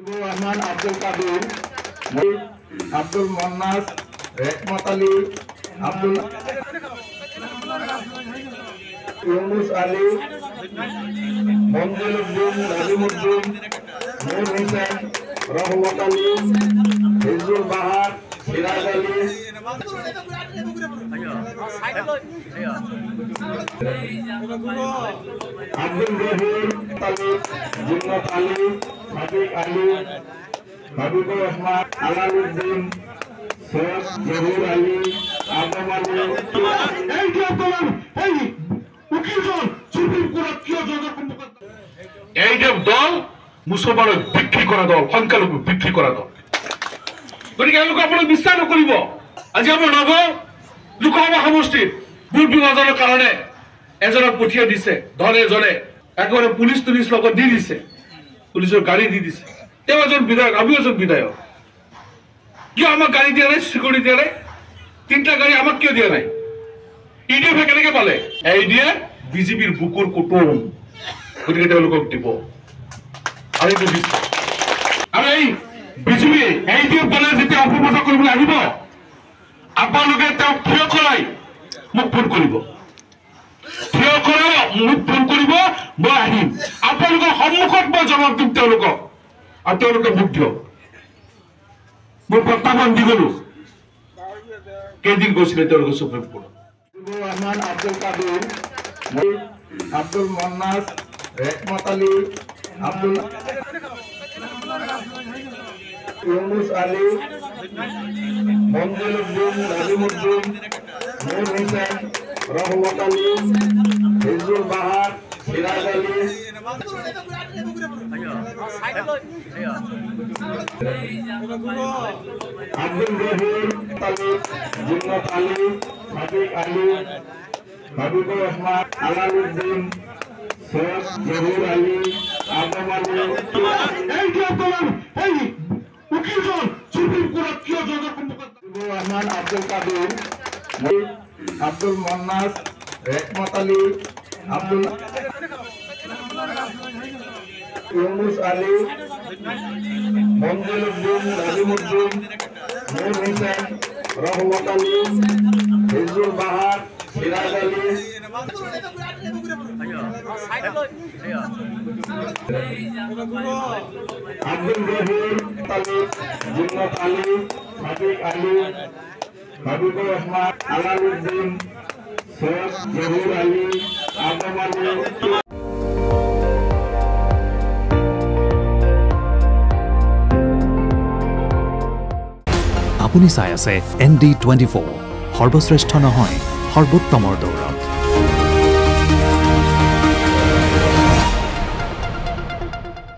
রহমান আব্দুল কাদের, আব্দুল মান্নান, রেহমত আলী, আব্দুল ইউনুস আলী, মঞ্জুর উদ্দিন, নাজিমুদ্দিন, নূর হোসেন, রহমত আলী, হিজুল বাহার, সিরাজ আলী, আব্দুল জহির আলী, জিন্নাত আলী, সাদিক আলী, হাবিবুর রহমান, আলাউদ্দিন, সৈয়দ জহির আলী, আদম আলী। এই যে দল মুসলমানক বিক্রি করা দল, সংখ্যালঘু বিক্রি করা দল। গতিকে এওঁলোকে আপোনাক বিশ্বাস নকৰিব। আজি আমাৰ নগৰ লোকসভা সমষ্টিত ভোট বিভাজনৰ কাৰণে এজনক পঠিয়াই দিছে, ধনে এজনে একেবাৰে পুলিচ লগত দি দিছে, পুলিচৰ গাড়ী দি দিছে। তেওঁ এজন বিধায়ক, আমিও এজন বিধায়ক। কিয় আমাক গাড়ী দিয়া নাই, চিকিউৰিটি দিয়া নাই? 3টা গাড়ী আমাক কিয় দিয়া নাই? ইডিএফে কেনেকে পালে? ইডিএফ বিজেপিৰ বুকুৰ কুটুম, গতিকে তেওঁলোকক দিব। আৰু এইটো আৰু এই বিজেপি ইডিএফ দলে যেতিয়া অপপ্ৰচাৰ কৰিবলৈ আহিব, আপোনালোকে তেওঁক থিয় কৰাই মোক ফোন কৰিব, থিয় কৰাই মোক ফোন কৰিব, মই আহিম আপোনালোকৰ সন্মুখত, মই জবাব দিম তেওঁলোকক, আৰু তেওঁলোকে মোক দিয়ক। মই প্ৰত্যাহ্বান দি গলো। কেইদিন গৈছিলে তেওঁলোকে সুপ্ৰিম কোৰ্টত। রহমান আব্দুল কাদের, আব্দুল মান্নান, রেহমত আলী, আব্দুল ইউনুস আলী, মঞ্জুর উদ্দিন, নাজিমুদ্দিন, নূর হোসেন, রহমত আলী, হিজুল বাহার, সিরাজ আলী, আব্দুল জহির আলী, জিন্নাত আলী, সাদিক আলী, হাবিবুর রহমান, আলাউদ্দিন, সৈয়দ জহির আলী, আদম আলী। রহমান আব্দুল কাদের, আব্দুল মান্নান, রেহমত আলী, আব্দুল ইউনুস আলী, মঞ্জুর উদ্দিন, নাজিমুদ্দিন, নূর হোসেন, রহমত আলী, হিজুল বাহার, সিরাজ আলী, আব্দুল জহির আলী, জিন্নাত আলী, সাদিক আলী, হাবিবুর রহমান, আলাউদ্দিন, সৈয়দ জহির আলী, আদম আলী। আপুনি চাই আছে ND24, সৰ্বশ্ৰেষ্ঠ নহয় সৰ্বোত্তমৰ দৌৰত।